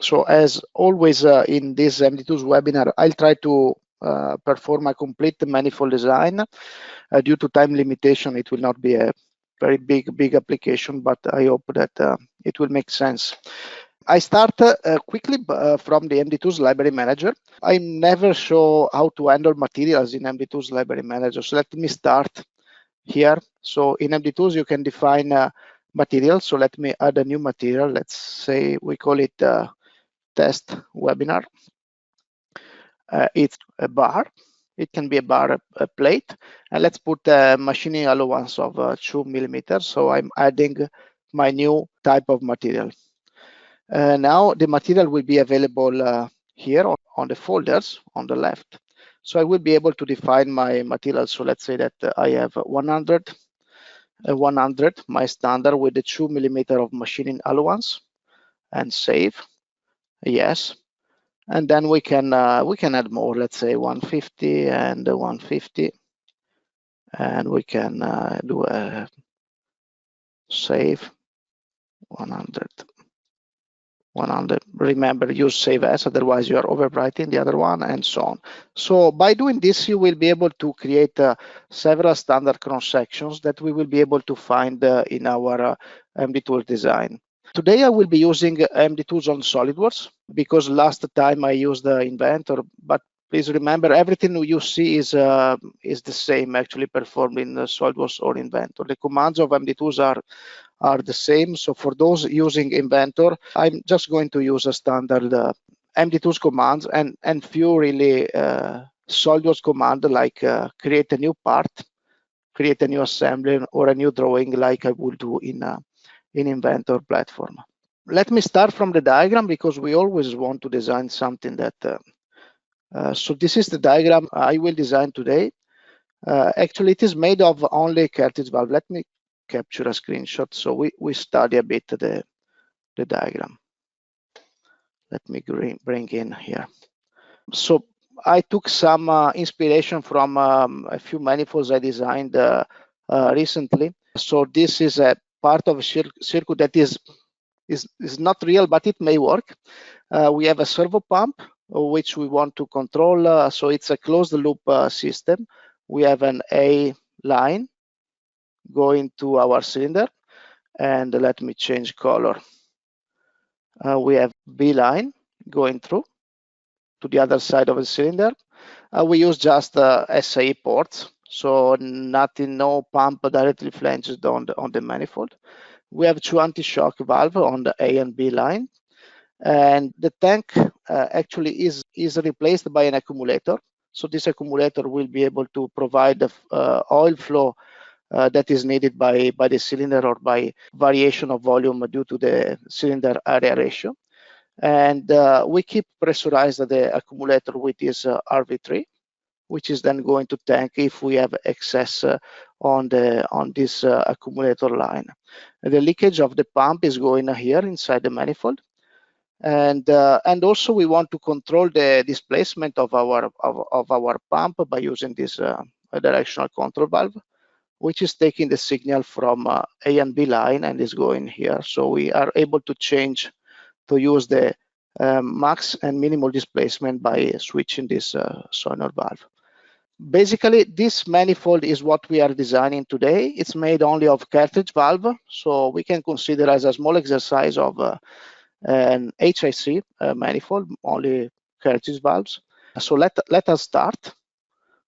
So as always in this MDTools webinar, I'll try to perform a complete manifold design. Due to time limitation, it will not be a very big application, but I hope that it will make sense. I start quickly from the MDTools Library Manager. I never show how to handle materials in MDTools Library Manager, so let me start here. So in MDTools, you can define materials. So let me add a new material. Let's say we call it test webinar. It's a bar. It can be a bar, a plate, and let's put a machining allowance of 2 millimeters. So I'm adding my new type of material. Now the material will be available here on the folders on the left. So I will be able to define my material. So let's say that I have 100, my standard with the 2 millimeter of machining allowance, and save. Yes. And then we can add more, let's say 150 and 150, and we can do a save 100. Remember, use save as, otherwise you are overwriting the other one, and so on. So by doing this, you will be able to create several standard cross sections that we will be able to find in our MDTools design. Today I will be using MDTools on SolidWorks because last time I used the Inventor, but please remember everything you see is the same, actually performed in SolidWorks or Inventor. The commands of MDTools are the same. So for those using Inventor, I'm just going to use a standard MDTools commands and few really SolidWorks command like create a new part, create a new assembly, or a new drawing like I would do in Inventor platform. Let me start from the diagram because we always want to design something that so this is the diagram I will design today. Actually, it is made of only cartridge valve. Let me capture a screenshot so we study a bit the diagram. Let me bring in here. So I took some inspiration from a few manifolds I designed recently. So this is a part of a circuit that is not real, but it may work. We have a servo pump which we want to control. So it's a closed loop system. We have an A line going to our cylinder, and let me change color. We have B line going through to the other side of the cylinder. We use just SAE ports, so nothing, no pump directly flanges on the manifold. We have 2 anti-shock valve on the A and B line, and the tank actually is replaced by an accumulator. So this accumulator will be able to provide the oil flow that is needed by the cylinder or by variation of volume due to the cylinder area ratio. And we keep pressurized the accumulator with this RV3, which is then going to tank if we have excess on this accumulator line. And the leakage of the pump is going here inside the manifold. And also we want to control the displacement of our pump by using this directional control valve, which is taking the signal from A and B line and is going here. So we are able to change to use the max and minimal displacement by switching this solenoid valve. Basically, this manifold is what we are designing today. It's made only of cartridge valve, so we can consider as a small exercise of an HIC manifold, only cartridge valves. So let us start.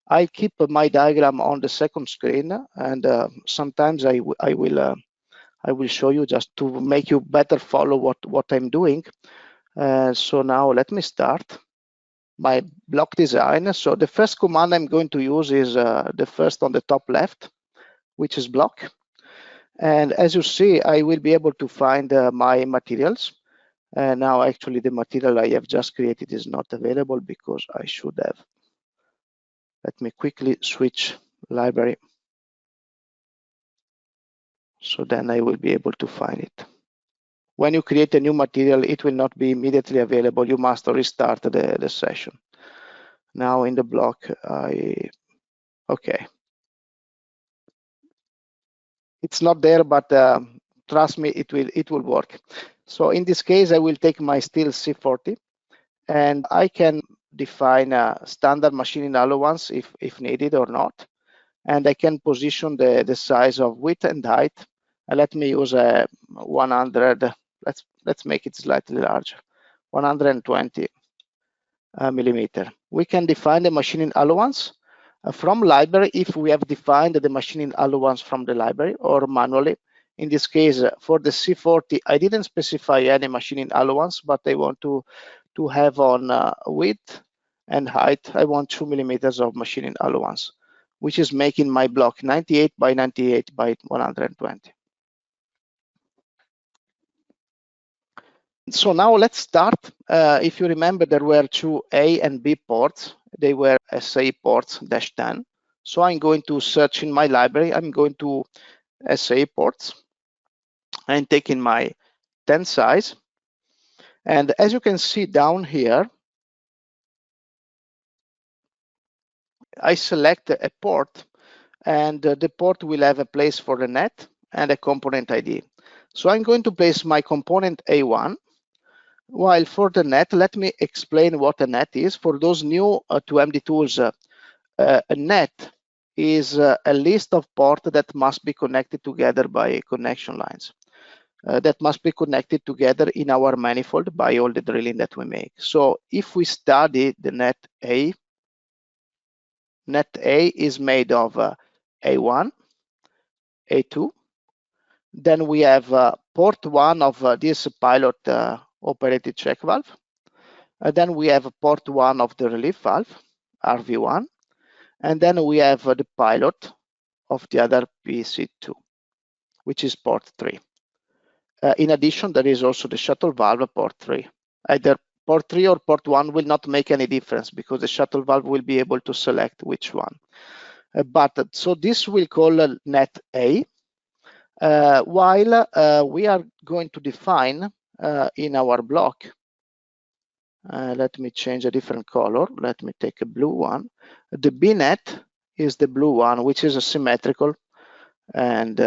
I keep my diagram on the second screen, and sometimes I will show you just to make you better follow what I'm doing. So now let me start my block design. So the first command I'm going to use is the first on the top left, which is block. And as you see, I will be able to find my materials. And now actually the material I have just created is not available because I should have. Let me quickly switch library. So then I will be able to find it. When you create a new material, it will not be immediately available. You must restart the session. Now in the block, okay. It's not there, but trust me, it will work. So in this case, I will take my steel C40, and I can define a standard machining allowance if needed or not. And I can position the size of width and height. Let me use a 100, let's make it slightly larger, 120 millimeter. We can define the machining allowance from library if we have defined the machining allowance from the library, or manually. In this case, for the C40, I didn't specify any machining allowance, but I want to have on width and height, I want 2 millimeters of machining allowance, which is making my block 98 by 98 by 120. So now let's start. If you remember, there were two A and B ports. They were SA ports -10. So I'm going to search in my library. I'm going to SA ports. I'm taking my 10 size. And as you can see down here, I select a port, and the port will have a place for the net and a component ID. So I'm going to place my component A1. While for the net, let me explain what a net is. For those new to MDTools, a net is a list of ports that must be connected together by connection lines. That must be connected together in our manifold by all the drilling that we make. So if we study the net A is made of A1, A2. Then we have port 1 of this pilot operated check valve. Then we have port 1 of the relief valve, RV1. And then we have the pilot of the other PC2, which is port 3. In addition, there is also the shuttle valve port 3. Either port 3 or port 1 will not make any difference because the shuttle valve will be able to select which one. So this will call net A, while we are going to define in our block. Let me change a different color. Let me take a blue one. The B net is the blue one, which is asymmetrical, and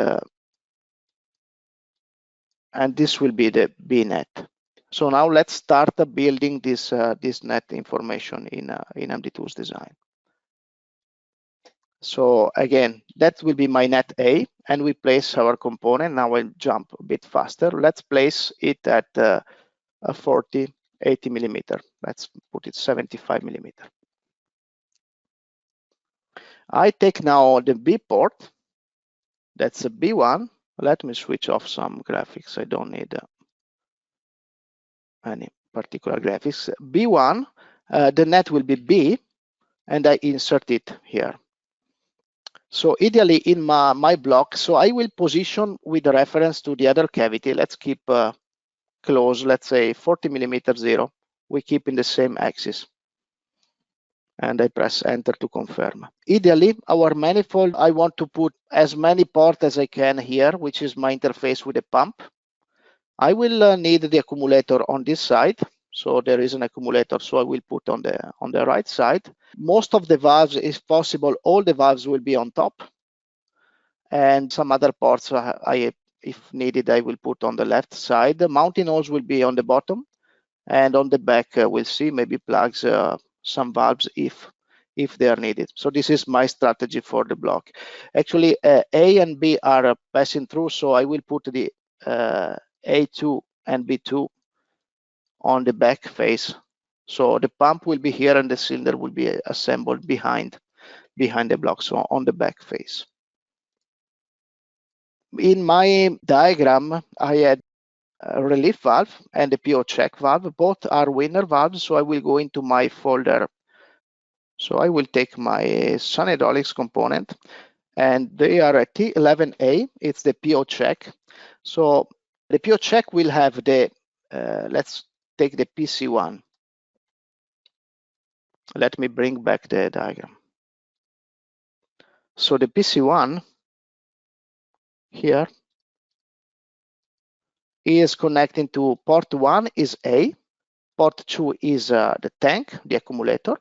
this will be the B net. So now let's start building this net information in MDTools design. So again, that will be my net A, and we place our component. Now I'll jump a bit faster. Let's place it at 40, 80 millimeter. Let's put it 75 millimeter. I take now the B port. That's a B1. Let me switch off some graphics. I don't need any particular graphics. B1, the net will be B, and I insert it here. So ideally in my block, so I will position with reference to the other cavity. Let's keep close, let's say 40 millimeter 0. We keep in the same axis. And I press enter to confirm. Ideally, our manifold, I want to put as many ports as I can here, which is my interface with the pump. I will need the accumulator on this side. So there is an accumulator, so I will put on the right side. Most of the valves, if possible, all the valves will be on top. And some other ports, if needed, I will put on the left side. The mounting holes will be on the bottom. And on the back, we'll see maybe plugs, some valves if they are needed. So this is my strategy for the block. Actually, A and B are passing through, so I will put the A2 and B2 on the back face. So the pump will be here and the cylinder will be assembled behind the block, so on the back face. In my diagram, I had a relief valve and a PO check valve. Both are winner valves, so I will go into my folder. So I will take my Sun Hydraulics component, and they are a T11A. It's the PO check. So the PO check will have the, let's take the PC1. Let me bring back the diagram. So the PC1 here is connecting to port 1 is A, port 2 is the tank, the accumulator,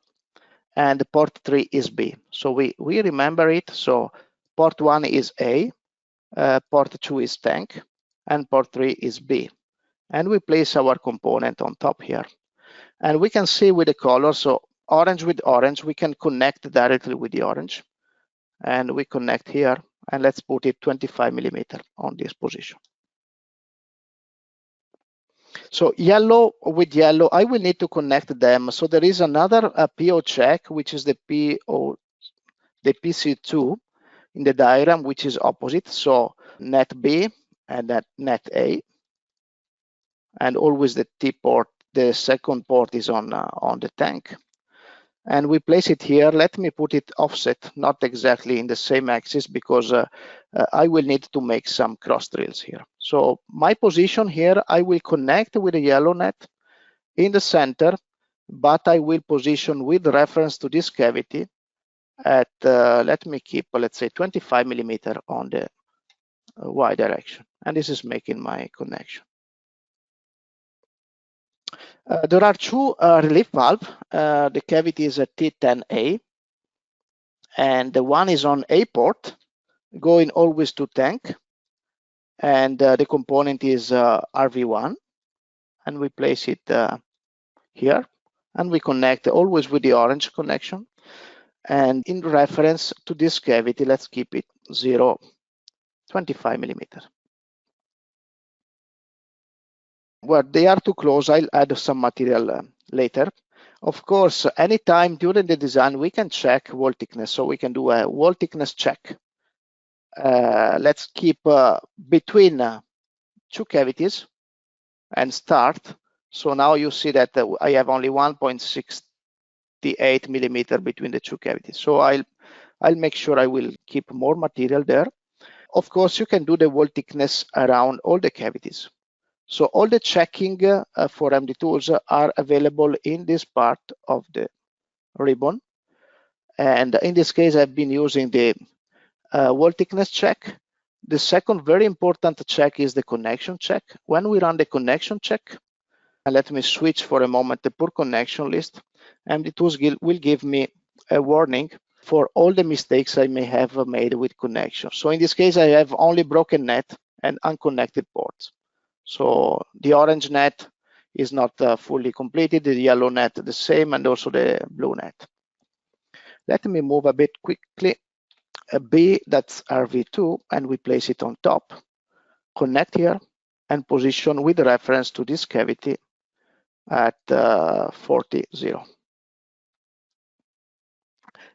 and port 3 is B. So we remember it. So port 1 is A, port 2 is tank, and port 3 is B. and we place our component on top here. And we can see with the color, so orange with orange, we can connect directly with the orange. And we connect here, and let's put it 25 millimeter on this position. So yellow with yellow, I will need to connect them. So there is another PO check, which is the PC2 in the diagram, which is opposite. So net B and that net A, and always the T port, the second port is on the tank. And we place it here. Let me put it offset, not exactly in the same axis, because I will need to make some cross drills here. So my position here, I will connect with the yellow net in the center, but I will position with reference to this cavity at, let me keep, let's say 25 millimeter on the Y direction. And this is making my connection. There are two relief valves. The cavity is a T10A, and the one is on A port, going always to tank, and the component is RV1, and we place it here, and we connect always with the orange connection. And in reference to this cavity, let's keep it 0.25 millimeter. Where they are too close, I'll add some material later. Of course, anytime during the design, we can check wall thickness. So we can do a wall thickness check. Let's keep between two cavities and start. So now you see that I have only 1.68 millimeter between the two cavities. So I'll make sure I will keep more material there. Of course, you can do the wall thickness around all the cavities. So all the checking for MDTools are available in this part of the ribbon. And in this case, I've been using the wall thickness check. The second very important check is the connection check. When we run the connection check, and let me switch for a moment the poor connection list, MDTools will give me a warning for all the mistakes I may have made with connection. So in this case, I have only broken net and unconnected ports. So the orange net is not fully completed, the yellow net the same, and also the blue net. Let me move a bit quickly. A B, that's RV2, and we place it on top. Connect here and position with reference to this cavity at 40.0.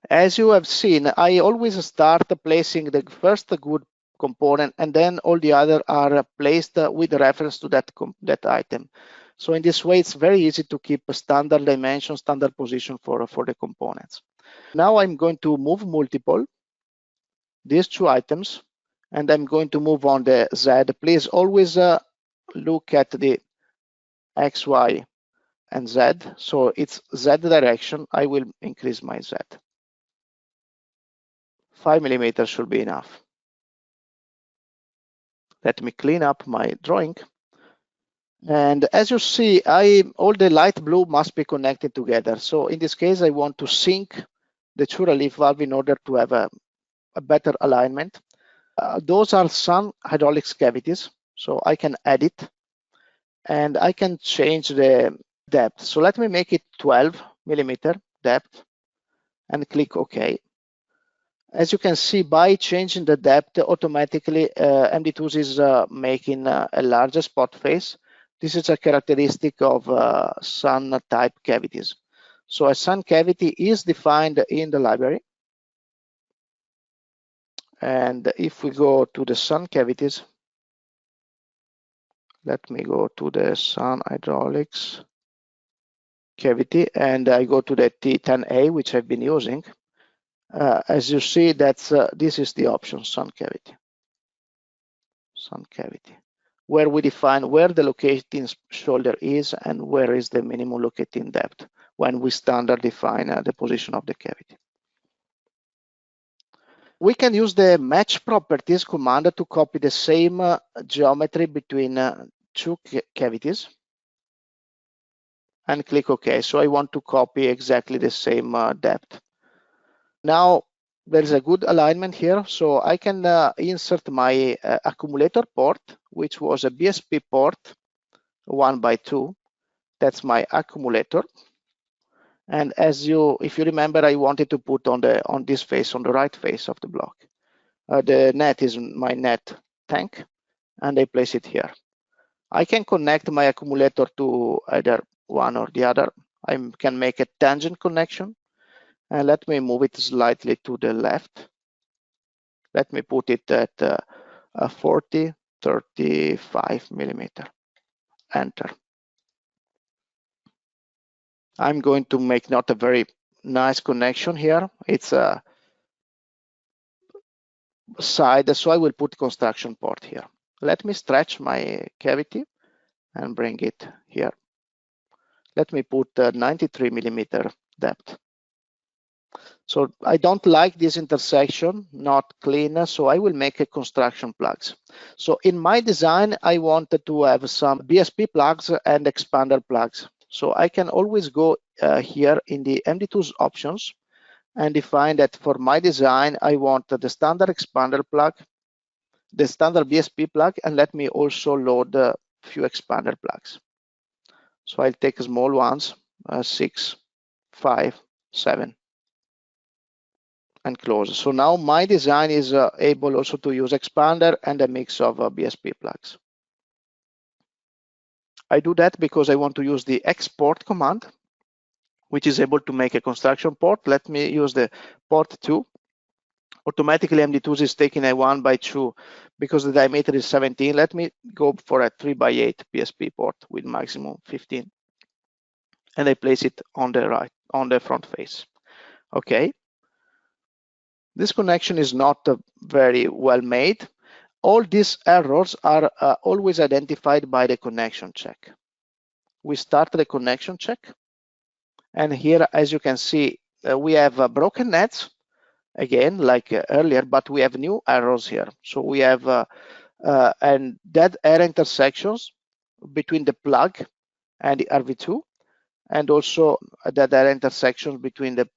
As you have seen, I always start placing the first good component, and then all the other are placed with reference to that item. So in this way, it's very easy to keep a standard dimension, standard position for the components. Now I'm going to move multiple, these two items, and I'm going to move on the Z. Please always look at the X, Y, and Z. So it's Z direction. I will increase my Z. 5 millimeters should be enough. Let me clean up my drawing. And as you see, all the light blue must be connected together. So in this case, I want to sync the two relief valve in order to have a better alignment. Those are some hydraulics cavities, so I can edit and I can change the depth. So let me make it 12 millimeter depth and click OK. As you can see, by changing the depth, automatically MDTools is making a larger spot face. This is a characteristic of sun type cavities. So a sun cavity is defined in the library. And if we go to the sun cavities, let me go to the sun hydraulics cavity, and I go to the T10A, which I've been using. As you see, that's this is the option, sun cavity, where we define where the locating shoulder is and where is the minimum locating depth when we standard define the position of the cavity. We can use the match properties command to copy the same geometry between two cavities and click OK. So I want to copy exactly the same depth. Now there's a good alignment here, so I can insert my accumulator port, which was a BSP port 1/2. That's my accumulator. And if you remember, I wanted to put on this face, on the right face of the block. The net is my net tank, and I place it here. I can connect my accumulator to either one or the other. I can make a tangent connection, and let me move it slightly to the left. Let me put it at 40, 35 millimeter. Enter. I'm going to make not a very nice connection here. It's a side, so I will put construction port here. Let me stretch my cavity and bring it here. Let me put 93 millimeter depth. So I don't like this intersection, not clean, so I will make a construction plugs. So in my design, I wanted to have some BSP plugs and expander plugs. So I can always go here in the MDTools options and define that for my design, I want the standard expander plug, the standard BSP plug, and let me also load a few expander plugs. So I'll take small ones, 6, 5, 7, and close. So now my design is able also to use expander and a mix of BSP plugs. I do that because I want to use the export command, which is able to make a construction port. Let me use the port 2. Automatically MDTools is taking a 1/2 because the diameter is 17. Let me go for a 3/8 BSP port with maximum 15. And I place it on the right, on the front face. Okay. This connection is not very well made. All these errors are always identified by the connection check. We start the connection check. And here, as you can see, we have broken nets, again, like earlier, but we have new errors here. So we have and dead air intersections between the plug and the RV2, and also dead air intersections between the,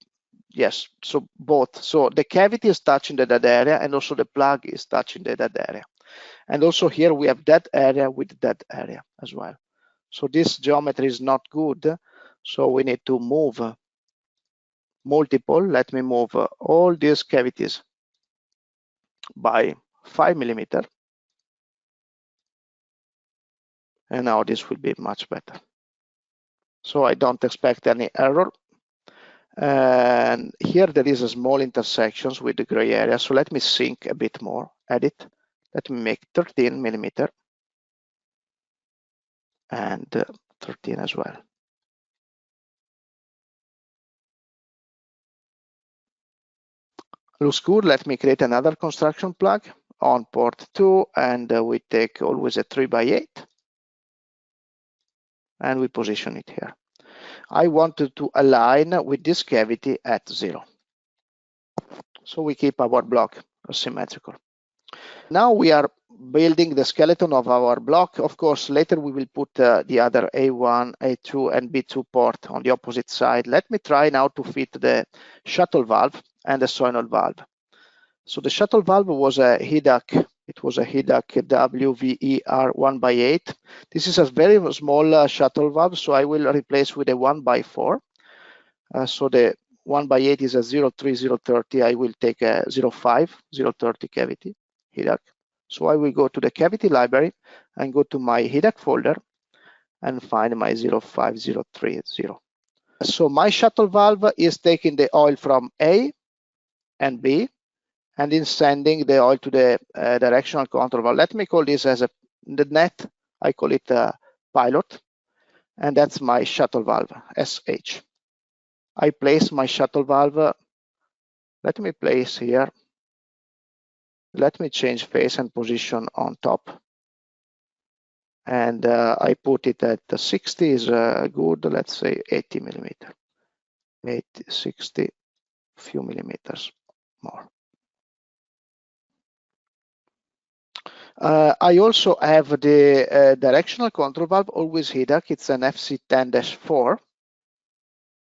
yes, so both. So the cavity is touching the dead area, and also the plug is touching the dead area. And also here we have that area with that area as well. So this geometry is not good. So we need to move multiple. Let me move all these cavities by 5 millimeter. And now this will be much better. So I don't expect any error. And here there is a small intersections with the gray area. So let me sink a bit more, edit. Let me make 13 millimeter and 13 as well. Looks good. Let me create another construction plug on port 2, and we take always a 3/8 and we position it here. I wanted to align with this cavity at 0. So we keep our block symmetrical. Now we are building the skeleton of our block. Of course, later we will put the other A1, A2, and B2 port on the opposite side. Let me try now to fit the shuttle valve and the solenoid valve. So the shuttle valve was a HIDAC. It was a HIDAC WVER 1/8. This is a very small shuttle valve, so I will replace with a 1/4. So the 1/8 is a 03030. I will take a 05030 cavity HIDAC. So I will go to the cavity library and go to my HIDAC folder and find my 05030. So my shuttle valve is taking the oil from A and B and is sending the oil to the directional control valve. Let me call this as the net. I call it pilot, and that's my shuttle valve, SH. I place my shuttle valve. Let me place here. Let me change face and position on top. And I put it at 60 is good. Let's say 80 millimeter, 80, 60, few millimeters more. I also have the directional control valve, always HIDAC. It's an FC10-4.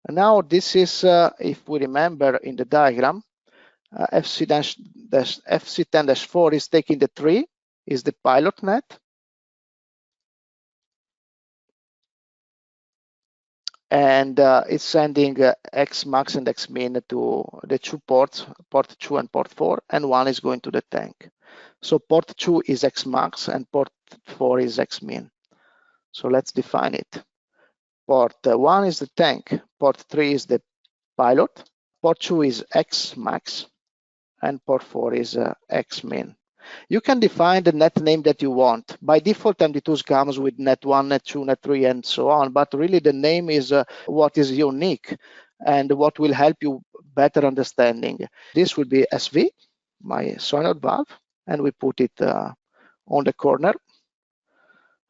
Now this is, if we remember in the diagram, FC10-4 is taking the 3, is the pilot net. and it's sending X max and X min to the two ports, port 2 and port 4, and one is going to the tank. So port 2 is X max and port 4 is X min. So let's define it. Port 1 is the tank, port 3 is the pilot, port 2 is X max, and port 4 is X min. You can define the net name that you want. By default, MDTools comes with net 1, net 2, net 3, and so on, but really the name is what is unique and what will help you better understanding. This will be SV, my solenoid valve, and we put it on the corner.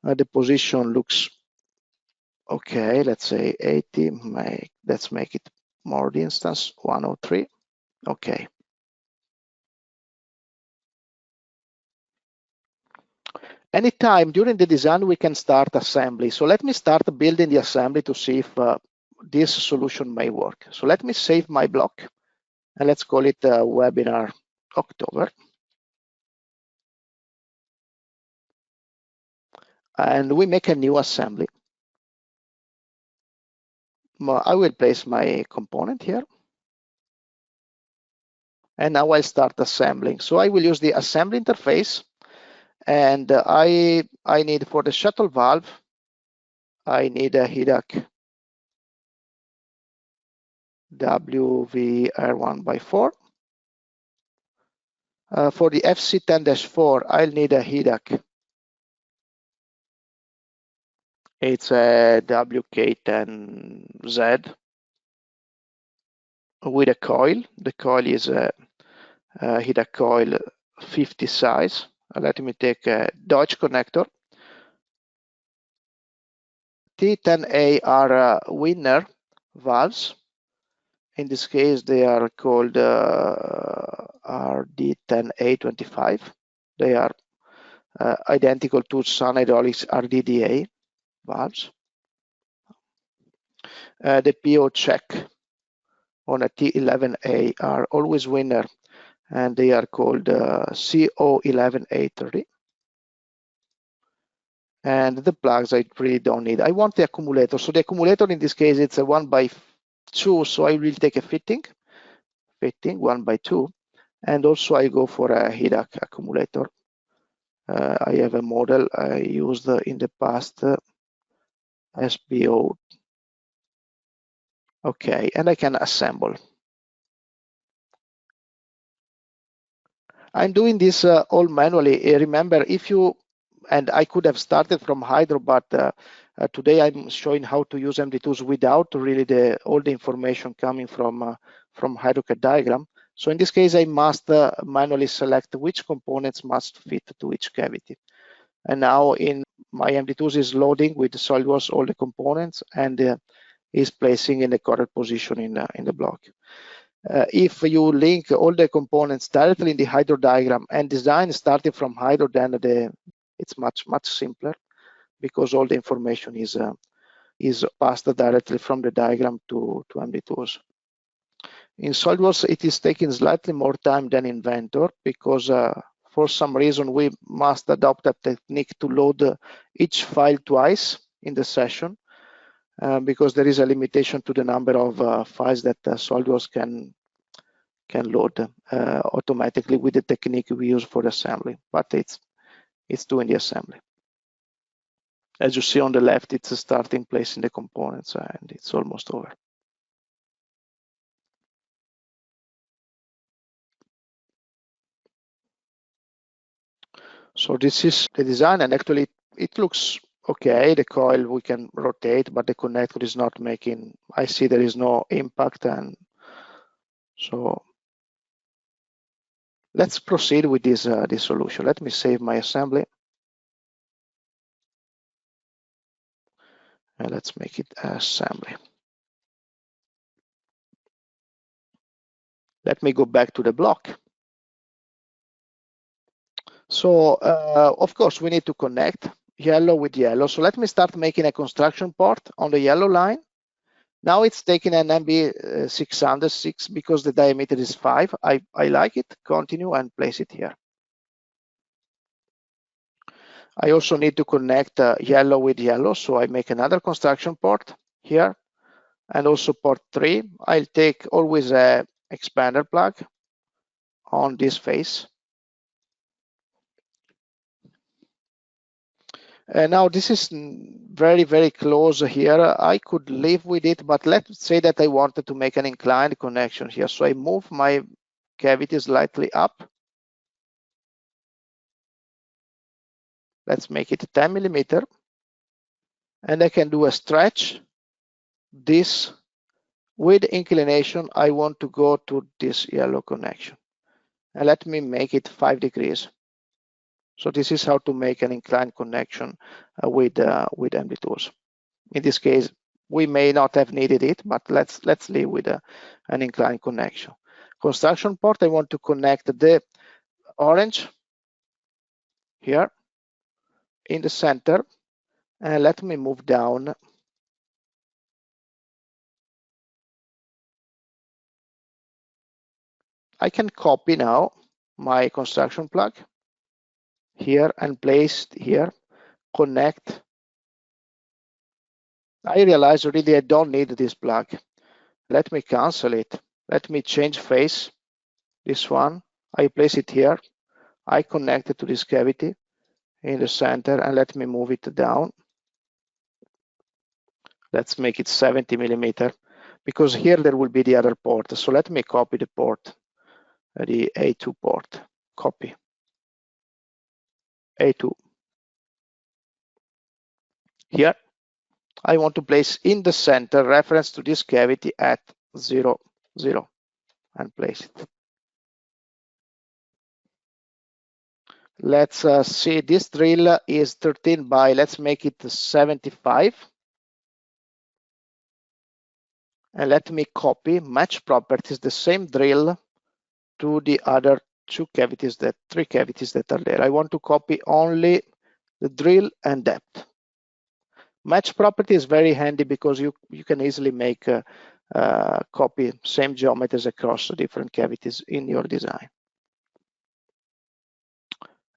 The position looks okay, let's say 80, let's make it more the instance, 103, okay. Anytime during the design, we can start assembly. So let me start building the assembly to see if this solution may work. So let me save my block and let's call it webinar October. And we make a new assembly. I will place my component here. And now I start assembling. So I will use the assembly interface. And I need for the shuttle valve, I need a HIDAC WVR1/4. For the FC10-4, I'll need a HIDAC. It's a WK10Z with a coil. The coil is a HIDAC coil 50 size. Let me take a Deutsch connector. T10A are winner valves. In this case, they are called RD10A25. They are identical to Sun Hydraulics RDDA valves. The PO check on a T11A are always winner, and they are called CO11A30. And the plugs I really don't need. I want the accumulator. So the accumulator in this case, it's a 1/2, so I will take a fitting 1/2. And also I go for a HIDAC accumulator. I have a model I used in the past, SBO. Okay, and I can assemble. I'm doing this all manually. Remember, if you, and I could have started from Hydro, but today I'm showing how to use MDTools without really all the information coming from HydroCAD diagram. So in this case, I must manually select which components must fit to each cavity. And now in my MDTools is loading with SolidWorks all the components and is placing in the correct position in the block. If you link all the components directly in the Hydro diagram and design starting from Hydro, then it's much simpler because all the information is passed directly from the diagram to MDTools. In SolidWorks, it is taking slightly more time than Inventor because for some reason we must adopt a technique to load each file twice in the session because there is a limitation to the number of files that SolidWorks can load automatically with the technique we use for assembly, but it's doing the assembly. As you see on the left, it's starting placing the components and it's almost over. So this is the design, and actually it looks okay. The coil we can rotate, but the connector is not making, I see there is no impact, and so let's proceed with this solution. Let me save my assembly. And let's make it assembly. Let me go back to the block. So of course we need to connect yellow with yellow. So let me start making a construction part on the yellow line. Now it's taking an MB 606 because the diameter is 5. I like it. Continue and place it here. I also need to connect yellow with yellow. So I make another construction part here. and also port 3. I'll take always a expander plug on this face. And now this is very, very close here. I could live with it, but let's say that I wanted to make an inclined connection here. So I move my cavity slightly up. Let's make it 10 millimeter. And I can do a stretch. This with inclination, I want to go to this yellow connection. And let me make it 5 degrees. So this is how to make an inclined connection with MDTools. In this case, we may not have needed it, but let's live with an inclined connection. Construction port, I want to connect the orange here in the center, and let me move down. I can copy now my construction plug here and place it here, connect. I realize already I don't need this plug. Let me cancel it. Let me change face. This one, I place it here. I connect it to this cavity in the center, and let me move it down. Let's make it 70 millimeter, because here there will be the other port. So let me copy the port, the A2 port, copy, A2. Here, I want to place in the center reference to this cavity at 0, 0, and place it. Let's see, this drill is 13 by, let's make it 75. And let me copy, match properties, the same drill to the other three cavities that are there. I want to copy only the drill and depth. Match property is very handy because you can easily make copy same geometries across the different cavities in your design.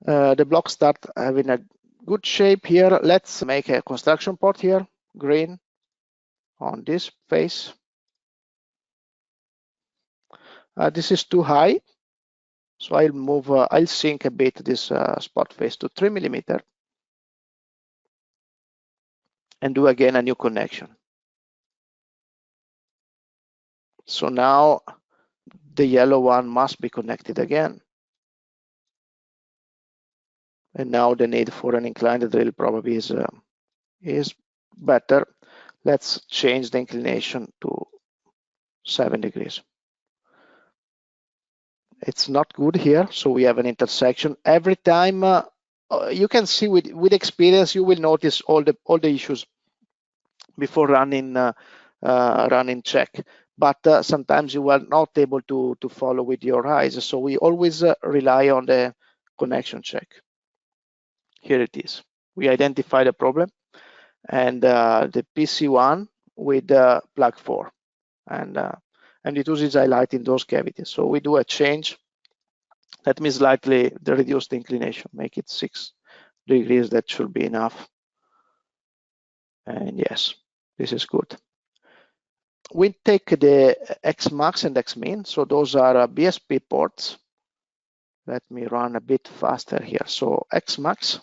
The blocks start having a good shape here. Let's make a construction port here, green, on this face. This is too high, so I'll move, I'll sink a bit this spot face to 3 millimeter. And do again a new connection. So now the yellow one must be connected again. And now the need for an inclined drill probably is better. Let's change the inclination to 7 degrees. It's not good here, so we have an intersection. Every time you can see with experience, you will notice all the issues before running check. But sometimes you are not able to follow with your eyes. So we always rely on the connection check. Here it is. We identify the problem and the PC1 with plug 4. And MDTools is highlighting those cavities. So we do a change. Let me slightly reduce the inclination, make it 6 degrees. That should be enough. And yes, this is good. We take the Xmax and Xmin, so those are BSP ports. Let me run a bit faster here. So Xmax,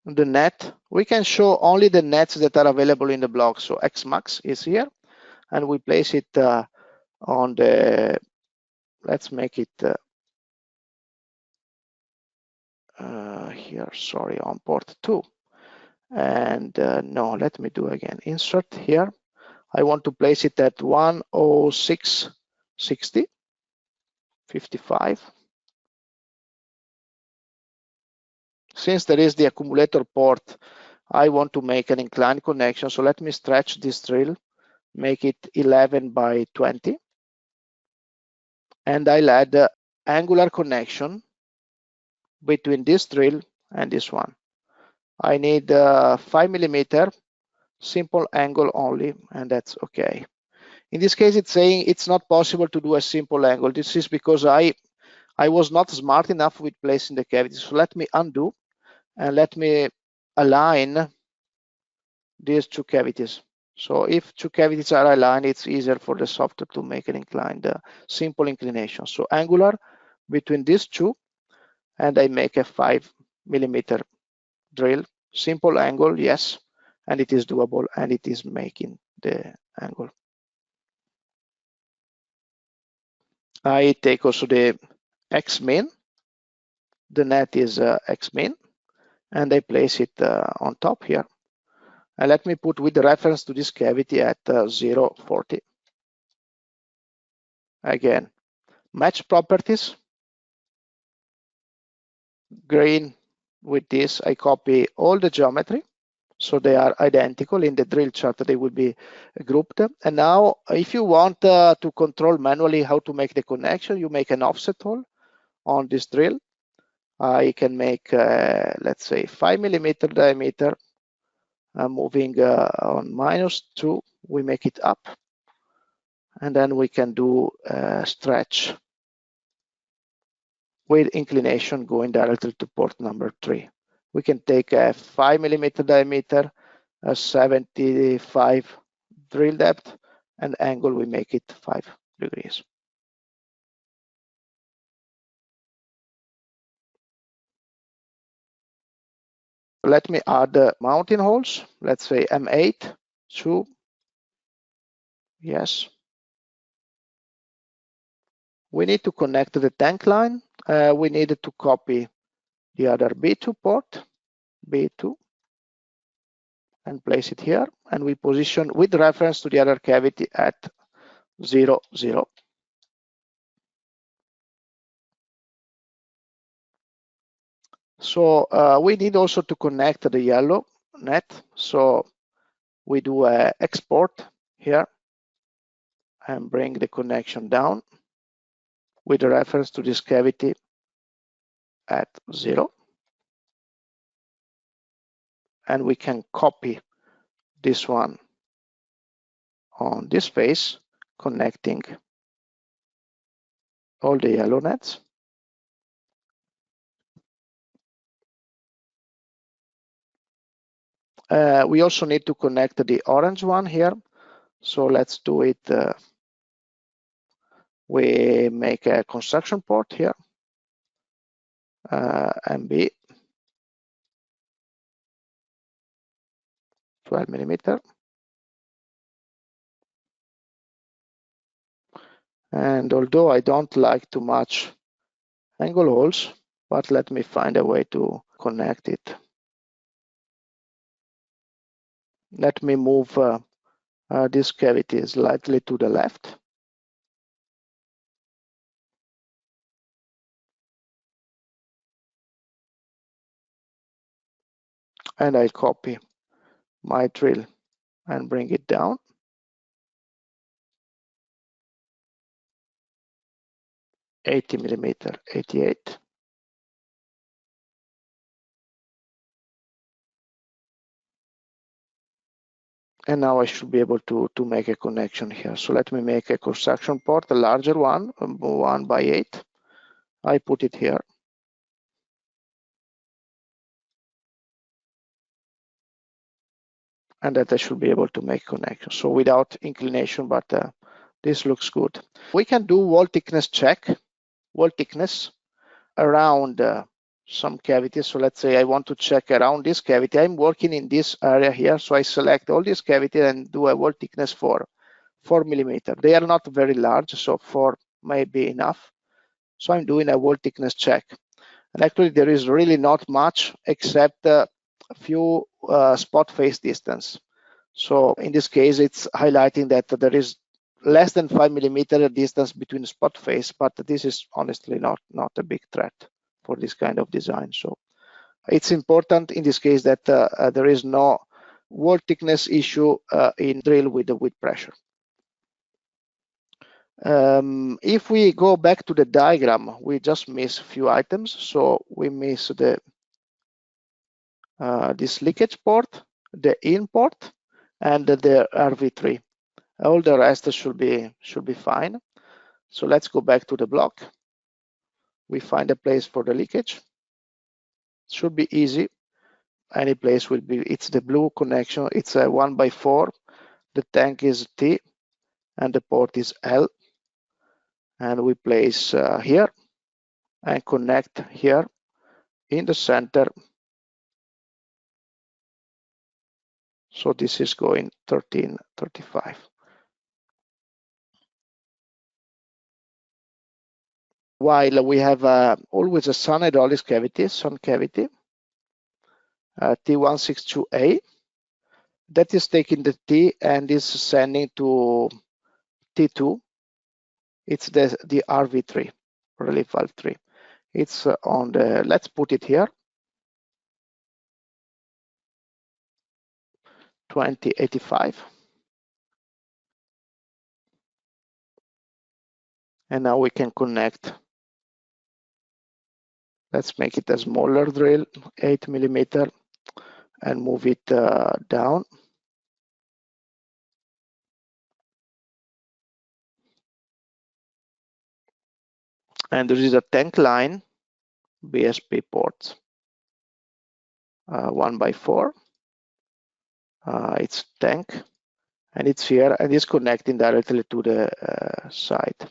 the net, we can show only the nets that are available in the block. So Xmax is here, and we place it on the, let's make it here, sorry, on port 2. And no, let me do again, insert here. I want to place it at 106.60, 55. Since there is the accumulator port, I want to make an inclined connection. So let me stretch this drill, make it 11 by 20. And I'll add the angular connection between this drill and this one. I need 5 millimeter, simple angle only, and that's okay. In this case, it's saying it's not possible to do a simple angle. This is because I was not smart enough with placing the cavities. So let me undo and let me align these two cavities. So if two cavities are aligned, it's easier for the software to make an inclined, simple inclination. So angular between these two, and I make a 5mm drill. Simple angle, yes, and it is doable, and it is making the angle. I take also the X-min. The net is X-min, and I place it on top here. And let me put with the reference to this cavity at 0.40. Again, match properties. Green with this, I copy all the geometry. So they are identical in the drill chart. They will be grouped. And now if you want to control manually how to make the connection, you make an offset hole on this drill. I can make, let's say, 5mm diameter. Moving on -2, we make it up. And then we can do stretch with inclination going directly to port number 3. We can take a 5mm diameter, a 75 drill depth, and angle we make it 5 degrees. Let me add the mounting holes. Let's say M8, 2, yes. We need to connect to the tank line. We need to copy the other B2 port, B2, and place it here. And we position with reference to the other cavity at 0, 0. So we need also to connect the yellow net. So we do a export here and bring the connection down with reference to this cavity at 0. And we can copy this one on this face, connecting all the yellow nets. We also need to connect the orange one here. So let's do it. We make a construction port here, MB, 12mm. And although I don't like too much angle holes, but let me find a way to connect it. Let me move this cavity slightly to the left. And I copy my drill and bring it down. 80mm, 88. And now I should be able to make a connection here. So let me make a construction port, a larger one, 1x8. I put it here. And that I should be able to make connection. So without inclination, but this looks good. We can do wall thickness check, wall thickness around some cavities. So let's say I want to check around this cavity. I'm working in this area here. So I select all these cavities and do a wall thickness for 4mm. They are not very large, so 4 may be enough. So I'm doing a wall thickness check. And actually there is really not much except a few spot face distance. So in this case, it's highlighting that there is less than 5mm distance between spot face, but this is honestly not a big threat for this kind of design. So it's important in this case that there is no wall thickness issue in drill with pressure. If we go back to the diagram, we just miss a few items. So we miss the this leakage port, the in port, and the RV3. All the rest should be fine. So let's go back to the block. We find a place for the leakage. It should be easy. Any place will be. It's the blue connection. It's a 1x4. the tank is T and the port is L, and we place here and connect here in the center. So this is going 1335. While we have always a sun hydraulics cavity, sun cavity, T162A, that is taking the T and is sending to T2. It's the RV3, relief valve 3. It's on the, let's put it here, 2085. And now we can connect. Let's make it a smaller drill, 8 millimeter, and move it down. And there is a tank line, BSP ports, 1x4. It's tank, and it's here, and it's connecting directly to the side.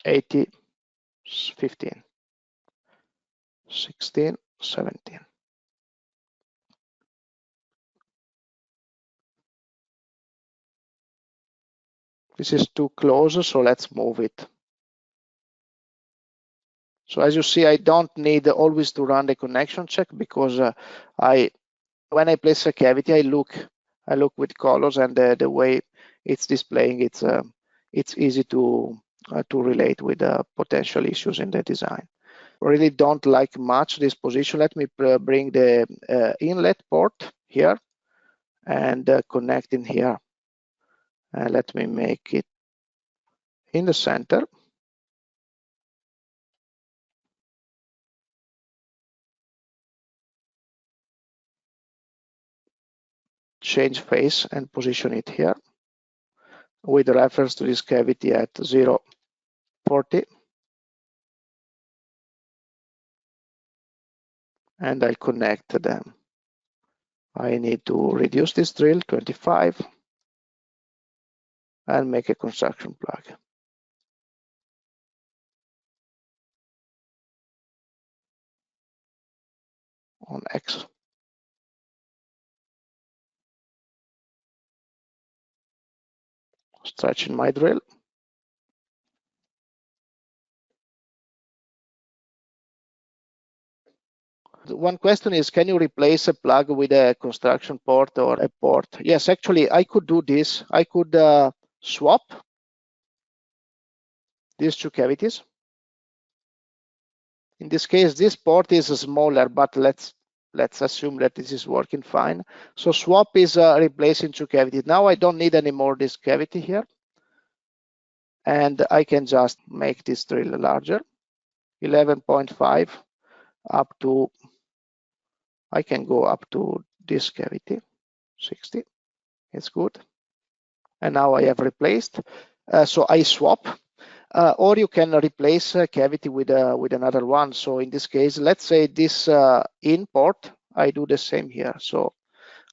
80, 15, 16, 17. This is too close, so let's move it. So as you see, I don't need always to run the connection check, because when I place a cavity, I look with colors, and the way it's displaying, it's easy to relate with potential issues in the design. Really don't like much this position. Let me bring the inlet port here and connect in here. And let me make it in the center. Change phase and position it here with reference to this cavity at 040. And I'll connect them. I need to reduce this drill, 25, and make a construction plug on X. Stretching my drill. One question is, can you replace a plug with a construction port or a port? Yes, actually, I could do this. I could swap these two cavities. In this case, this port is smaller, but let's assume that this is working fine. So swap is replacing two cavities. Now I don't need anymore this cavity here. And I can just make this drill larger, 11.5 up to, I can go up to this cavity, 60. It's good. And now I have replaced. So I swap. Or you can replace a cavity with another one. So in this case, let's say this in port, I do the same here. So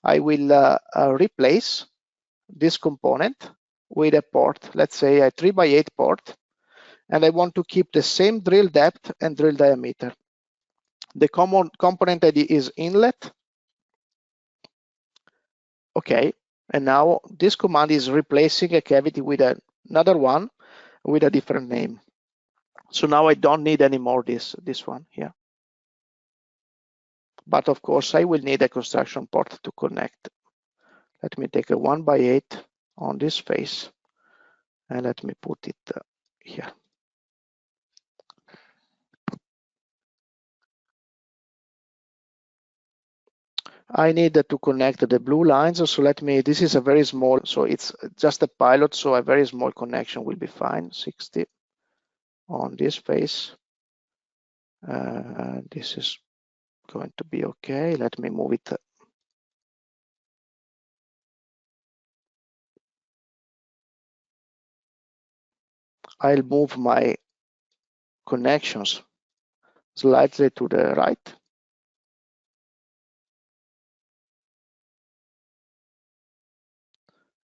I will replace this component with a port, let's say a 3x8 port, and I want to keep the same drill depth and drill diameter. The common component ID is inlet. Okay, and now this command is replacing a cavity with another one with a different name. So now I don't need anymore this one here. But of course, I will need a construction port to connect. Let me take a 1x8 on this face, and let me put it here. I need to connect the blue lines. So let me, this is a very small, so it's just a pilot, so a very small connection will be fine, 60 on this face. This is going to be okay. Let me move it. I'll move my connections slightly to the right.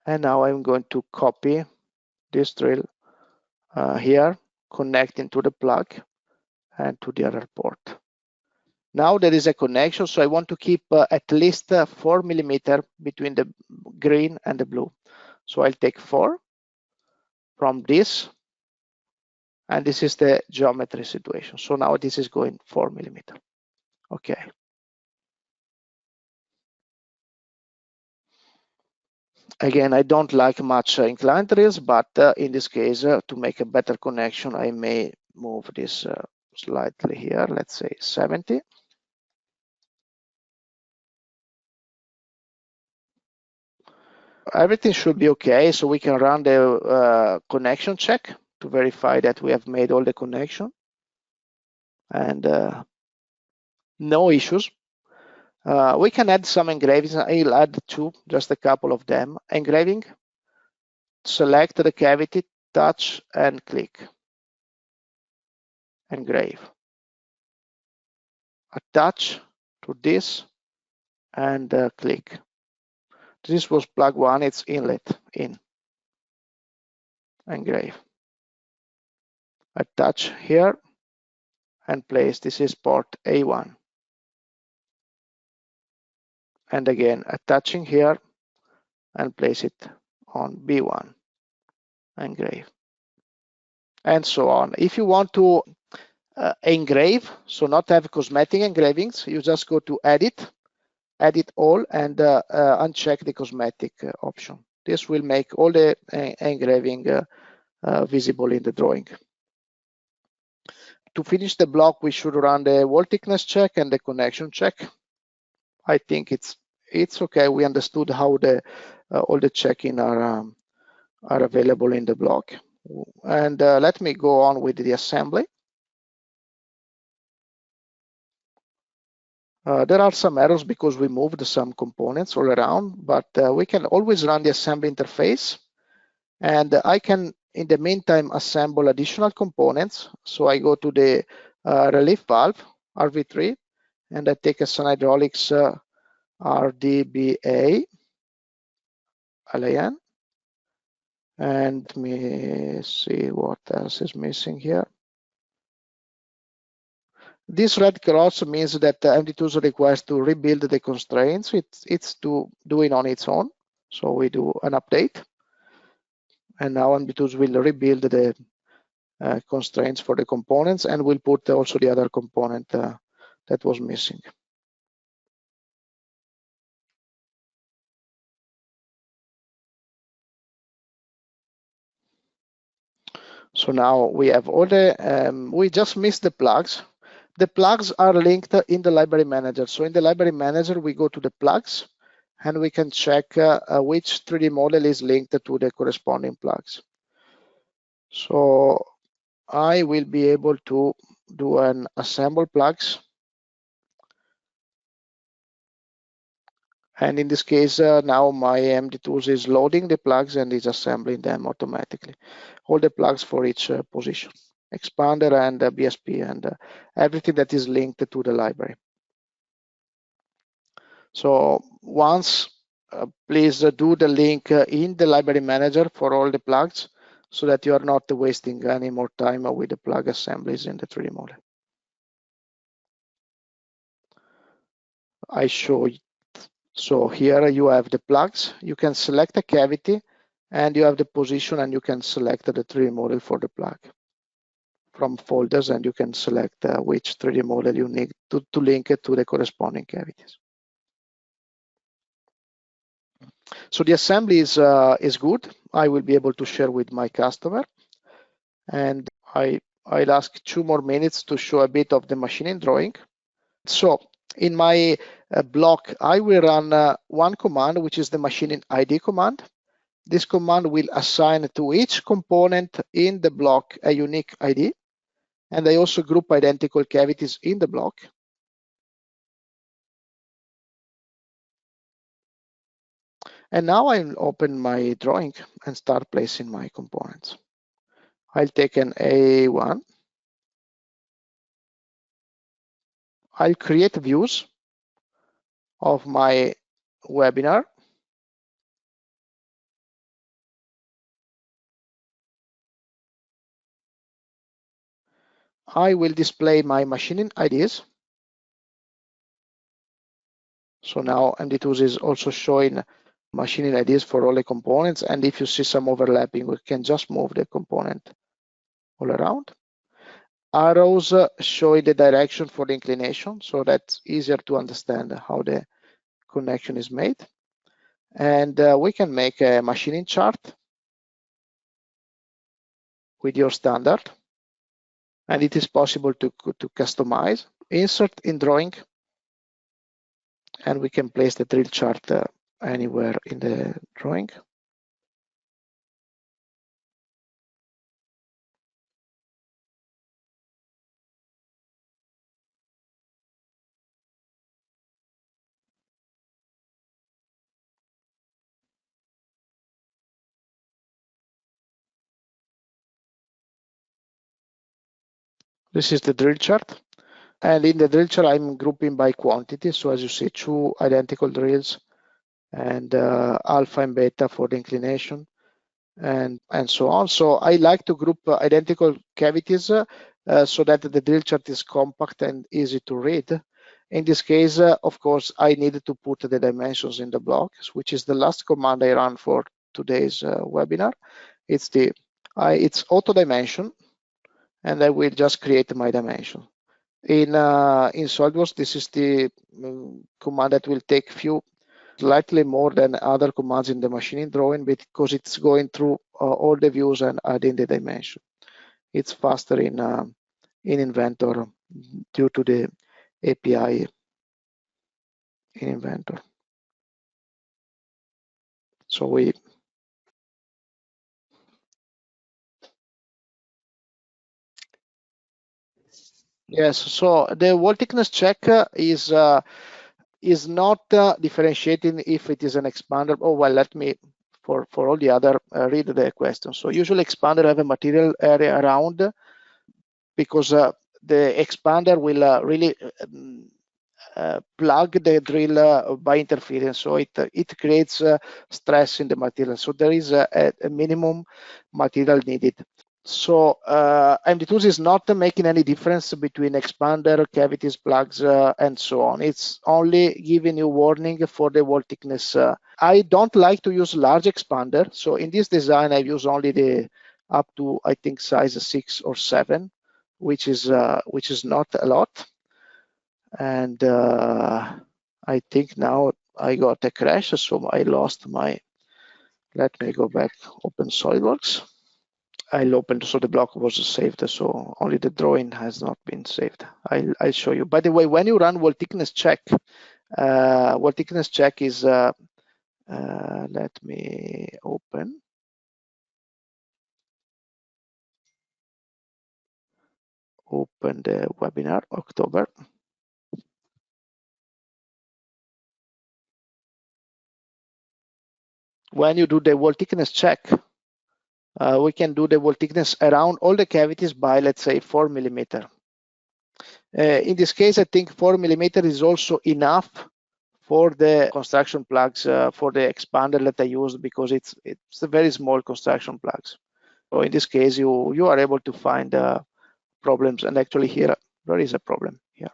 And now I'm going to copy this drill here, connecting to the plug and to the other port. Now there is a connection, so I want to keep at least 4 millimeter between the green and the blue. So I'll take 4 from this, and this is the geometry situation. So now this is going 4 millimeter. Okay. Again, I don't like much inclined drills, but in this case, to make a better connection, I may move this slightly here, let's say 70. Everything should be okay, so we can run the connection check to verify that we have made all the connection, and no issues. We can add some engravings. I'll add 2, just a couple of them. Engraving, select the cavity, touch and click. Engrave. Attach to this and click. This was plug 1, it's inlet, in. Engrave. Attach here and place. This is port A1. And again, attaching here and place it on B1. Engrave. And so on. If you want to engrave, so not have cosmetic engravings, you just go to edit all, and uncheck the cosmetic option. This will make all the engraving visible in the drawing. To finish the block, we should run the wall thickness check and the connection check. I think it's okay. We understood how the all the checking are available in the block. And let me go on with the assembly. There are some errors because we moved some components all around, but we can always run the assembly interface. And I can, in the meantime, assemble additional components. So I go to the relief valve, RV3, and I take a Sun Hydraulics RDBA LAN. And let me see what else is missing here. This red cross means that MDTools requires to rebuild the constraints. It's doing on its own. So we do an update. And now MDTools will rebuild the constraints for the components, and we'll put also the other component that was missing. So now we have all the, we just missed the plugs. The plugs are linked in the library manager. So in the library manager, we go to the plugs and we can check which 3D model is linked to the corresponding plugs. So I will be able to do an assemble plugs. And in this case, now my MDTools is loading the plugs and is assembling them automatically. All the plugs for each position, expander and BSP and everything that is linked to the library. So once, please do the link in the library manager for all the plugs so that you are not wasting any more time with the plug assemblies in the 3D model. I show you. So here you have the plugs. You can select a cavity and you have the position, and you can select the 3D model for the plug from folders, and you can select which 3D model you need to link it to the corresponding cavities. So the assembly is good. I will be able to share with my customer, and I'll ask 2 more minutes to show a bit of the machining drawing. So in my block, I will run one command, which is the machining ID command. This command will assign to each component in the block a unique ID. And I also group identical cavities in the block. And now I'll open my drawing and start placing my components. I'll take an A1. I'll create views of my webinar. I will display my machining IDs. So now MDTools is also showing machining IDs for all the components, and if you see some overlapping, we can just move the component all around. Arrows show the direction for the inclination, so that's easier to understand how the connection is made. And we can make a machining chart with your standard, and it is possible to customize, insert in drawing, and we can place the drill chart anywhere in the drawing. This is the drill chart. And in the drill chart, I'm grouping by quantity. So as you see, 2 identical drills and alpha and beta for the inclination and so on. So I like to group identical cavities so that the drill chart is compact and easy to read. In this case, of course, I needed to put the dimensions in the blocks, which is the last command I run for today's webinar. It's auto dimension, and I will just create my dimension. In SolidWorks, this is the command that will take slightly more than other commands in the machining drawing because it's going through all the views and adding the dimension. It's faster in Inventor due to the API in Inventor. So yes, so the wall thickness check is not differentiating if it is an expander. Oh, well, let me, for all the other, read the question. So usually expander have a material area around because the expander will really plug the drill by interference. So it creates stress in the material. So there is a minimum material needed. So MDTools is not making any difference between expander, cavities, plugs, and so on. It's only giving you warning for the wall thickness. I don't like to use large expander. So in this design, I use only the up to, I think, size 6 or 7, which is not a lot. And I think now I got a crash, so I lost my, let me go back, open SolidWorks. I'll open, so the block was saved, so only the drawing has not been saved. I'll show you. By the way, when you run wall thickness check is, let me open the webinar, October. When you do the wall thickness check, we can do the wall thickness around all the cavities by, let's say, 4 millimeter. In this case, I think 4 millimeter is also enough for the construction plugs, for the expander that I used, because it's a very small construction plugs. So in this case, you are able to find problems, and actually here there is a problem here.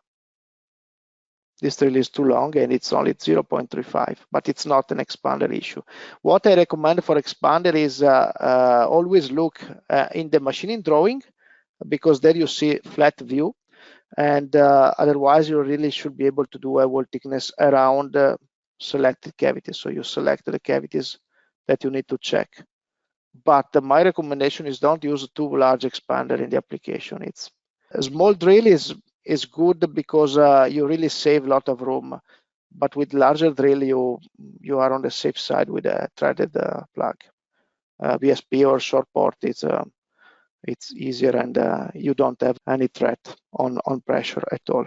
This drill is too long and it's only 0.35, but it's not an expander issue. What I recommend for expander is always look in the machining drawing, because there you see flat view, and otherwise you really should be able to do a wall thickness around selected cavities. So you select the cavities that you need to check. But my recommendation is don't use a too large expander in the application. It's a small drill is good because you really save a lot of room. But with larger drill, you are on the safe side with a threaded plug. VSP or short port, it's easier, and you don't have any threat on pressure at all.